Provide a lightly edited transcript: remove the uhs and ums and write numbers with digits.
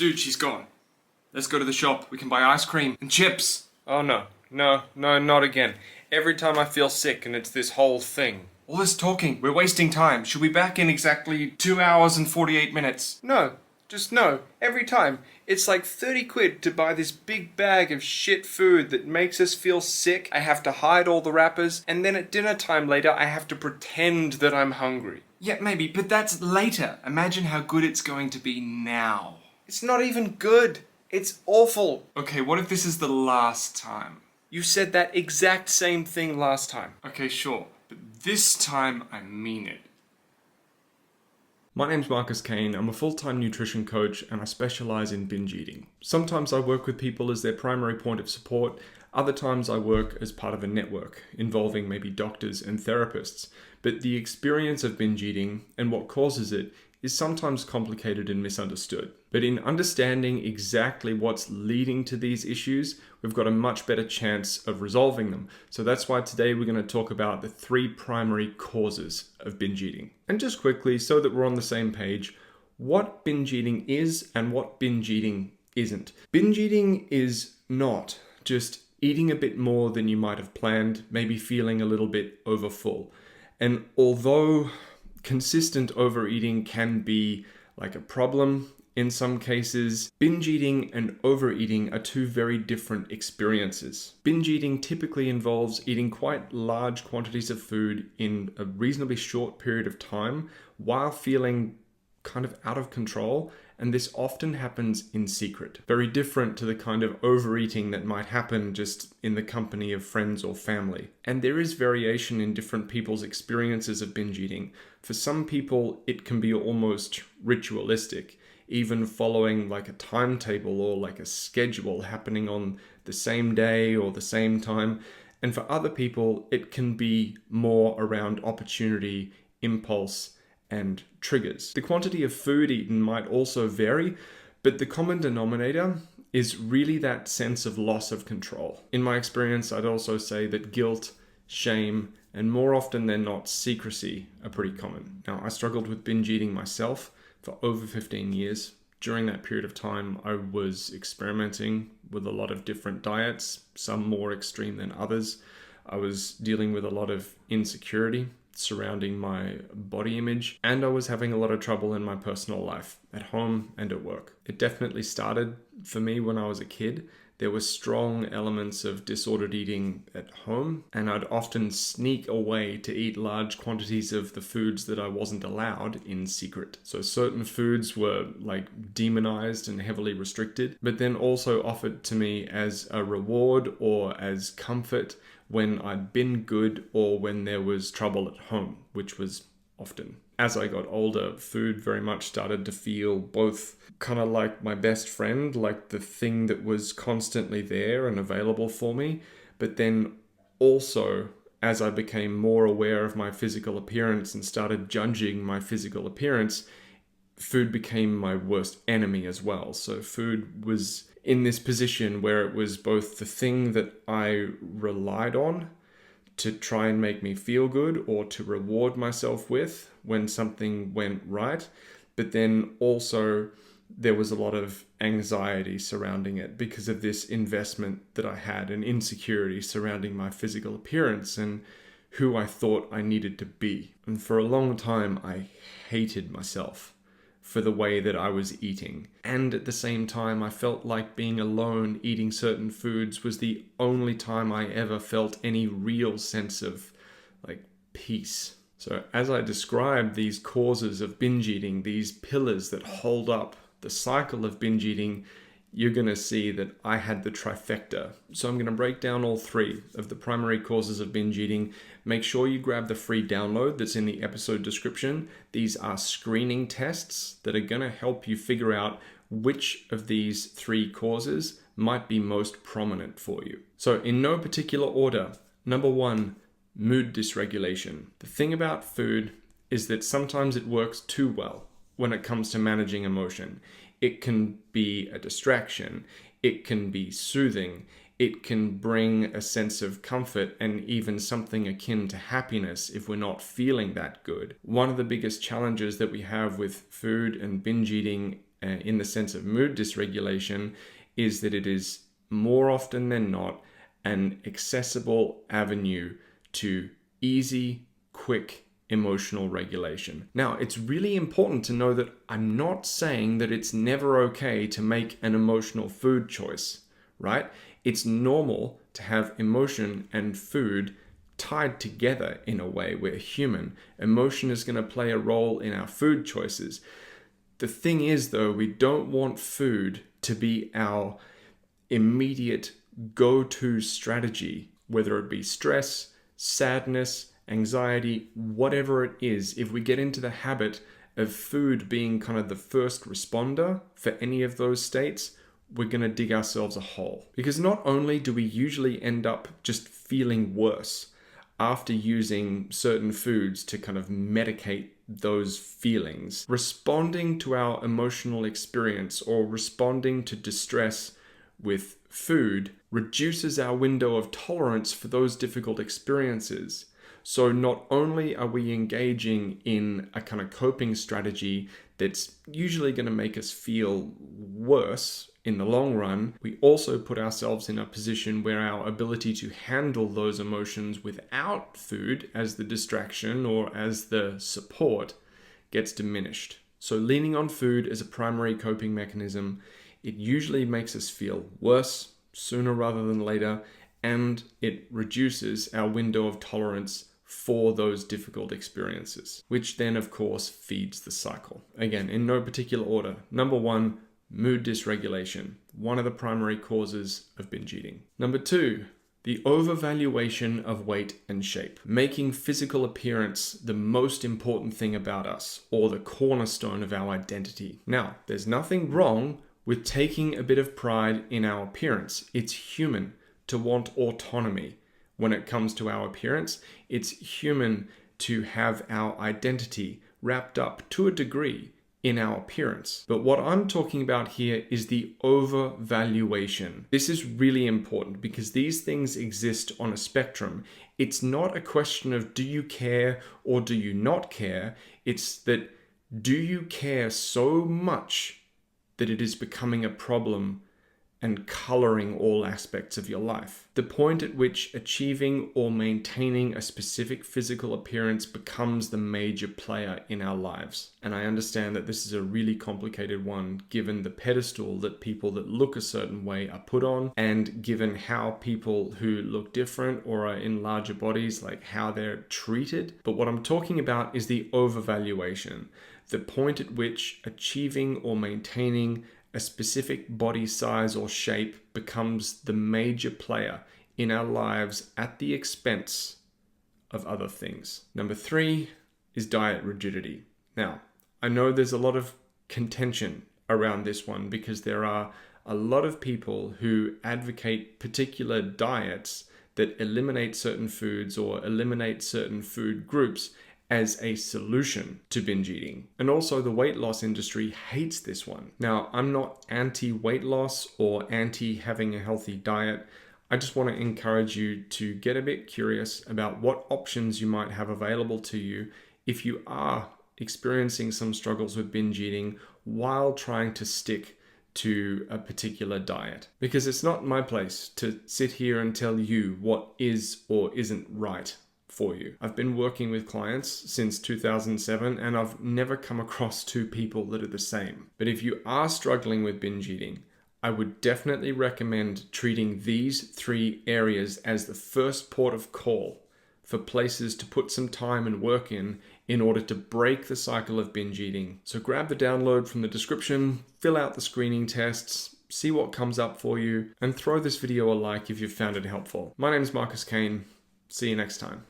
Dude, she's gone. Let's go to the shop. We can buy ice cream and chips. Oh no, not again. Every time I feel sick and it's this whole thing. All this talking, we're wasting time. She'll be back in exactly 2 hours and 48 minutes. No, just no. Every time. It's like 30 quid to buy this big bag of shit food that makes us feel sick. I have to hide all the wrappers, and then at dinner time later I have to pretend that I'm hungry. Yeah, maybe, but that's later. Imagine how good it's going to be now. It's not even good. It's awful. Okay, what if this is the last time? You said that exact same thing last time. Okay, sure, but this time I mean it. My name's Marcus Kane. I'm a full-time nutrition coach and I specialize in binge eating. Sometimes I work with people as their primary point of support. Other times I work as part of a network involving maybe doctors and therapists. But the experience of binge eating and what causes it is sometimes complicated and misunderstood. But in understanding exactly what's leading to these issues, we've got a much better chance of resolving them. So that's why today we're going to talk about the 3 primary causes of binge eating. And just quickly, so that we're on the same page, what binge eating is and what binge eating isn't. Binge eating is not just eating a bit more than you might have planned, maybe feeling a little bit overfull. And although consistent overeating can be like a problem in some cases, binge eating and overeating are 2 very different experiences. Binge eating typically involves eating quite large quantities of food in a reasonably short period of time while feeling kind of out of control, and this often happens in secret. Very different to the kind of overeating that might happen just in the company of friends or family. And there is variation in different people's experiences of binge eating. For some people, it can be almost ritualistic, even following like a timetable or like a schedule happening on the same day or the same time. And for other people, it can be more around opportunity, impulse, and triggers. The quantity of food eaten might also vary, but the common denominator is really that sense of loss of control. In my experience, I'd also say that guilt, shame, and more often than not, secrecy are pretty common. Now, I struggled with binge eating myself for over 15 years. During that period of time, I was experimenting with a lot of different diets, some more extreme than others. I was dealing with a lot of insecurity surrounding my body image, and I was having a lot of trouble in my personal life, at home and at work. It definitely started for me when I was a kid. There were strong elements of disordered eating at home, and I'd often sneak away to eat large quantities of the foods that I wasn't allowed in secret. So certain foods were like demonized and heavily restricted, but then also offered to me as a reward or as comfort when I'd been good or when there was trouble at home, which was often. As I got older, food very much started to feel both kind of like my best friend, like the thing that was constantly there and available for me, but then also as I became more aware of my physical appearance and started judging my physical appearance, food became my worst enemy as well. So food was in this position where it was both the thing that I relied on to try and make me feel good or to reward myself with when something went right, but then also there was a lot of anxiety surrounding it because of this investment that I had and insecurity surrounding my physical appearance and who I thought I needed to be. And for a long time, I hated myself for the way that I was eating. And at the same time, I felt like being alone eating certain foods was the only time I ever felt any real sense of like peace. So as I described these causes of binge eating, these pillars that hold up the cycle of binge eating, you're going to see that I had the trifecta. So I'm going to break down all 3 of the primary causes of binge eating. Make sure you grab the free download that's in the episode description. These are screening tests that are going to help you figure out which of these 3 causes might be most prominent for you. So in no particular order, number 1, mood dysregulation. The thing about food is that sometimes it works too well when it comes to managing emotion. It can be a distraction, it can be soothing, it can bring a sense of comfort and even something akin to happiness if we're not feeling that good. One of the biggest challenges that we have with food and binge eating in the sense of mood dysregulation is that it is more often than not an accessible avenue to easy, quick emotional regulation. Now, it's really important to know that I'm not saying that it's never okay to make an emotional food choice, right? It's normal to have emotion and food tied together in a way. We're human. Emotion is going to play a role in our food choices. The thing is, though, we don't want food to be our immediate go-to strategy, whether it be stress, sadness, anxiety, whatever it is. If we get into the habit of food being kind of the first responder for any of those states, we're going to dig ourselves a hole. Because not only do we usually end up just feeling worse after using certain foods to kind of medicate those feelings, responding to our emotional experience or responding to distress with food reduces our window of tolerance for those difficult experiences. So not only are we engaging in a kind of coping strategy that's usually going to make us feel worse in the long run, we also put ourselves in a position where our ability to handle those emotions without food as the distraction or as the support gets diminished. So leaning on food as a primary coping mechanism, it usually makes us feel worse sooner rather than later, and it reduces our window of tolerance for those difficult experiences, which then of course feeds the cycle. Again, in no particular order. Number 1, mood dysregulation, one of the primary causes of binge eating. Number 2, the overvaluation of weight and shape, making physical appearance the most important thing about us, or the cornerstone of our identity. Now, there's nothing wrong with taking a bit of pride in our appearance. It's human to want autonomy when it comes to our appearance. It's human to have our identity wrapped up to a degree in our appearance. But what I'm talking about here is the overvaluation. This is really important because these things exist on a spectrum. It's not a question of do you care or do you not care. It's that do you care so much that it is becoming a problem and coloring all aspects of your life. The point at which achieving or maintaining a specific physical appearance becomes the major player in our lives. And I understand that this is a really complicated one given the pedestal that people that look a certain way are put on, and given how people who look different or are in larger bodies, like how they're treated. But what I'm talking about is the overvaluation, the point at which achieving or maintaining a specific body size or shape becomes the major player in our lives at the expense of other things. Number 3 is diet rigidity. Now, I know there's a lot of contention around this one because there are a lot of people who advocate particular diets that eliminate certain foods or eliminate certain food groups as a solution to binge eating. And also the weight loss industry hates this one. Now, I'm not anti-weight loss or anti-having a healthy diet. I just want to encourage you to get a bit curious about what options you might have available to you if you are experiencing some struggles with binge eating while trying to stick to a particular diet. Because it's not my place to sit here and tell you what is or isn't right for you. I've been working with clients since 2007 and I've never come across two people that are the same. But if you are struggling with binge eating, I would definitely recommend treating these 3 areas as the first port of call for places to put some time and work in order to break the cycle of binge eating. So grab the download from the description, fill out the screening tests, see what comes up for you, and throw this video a like if you found it helpful. My name is Marcus Kane. See you next time.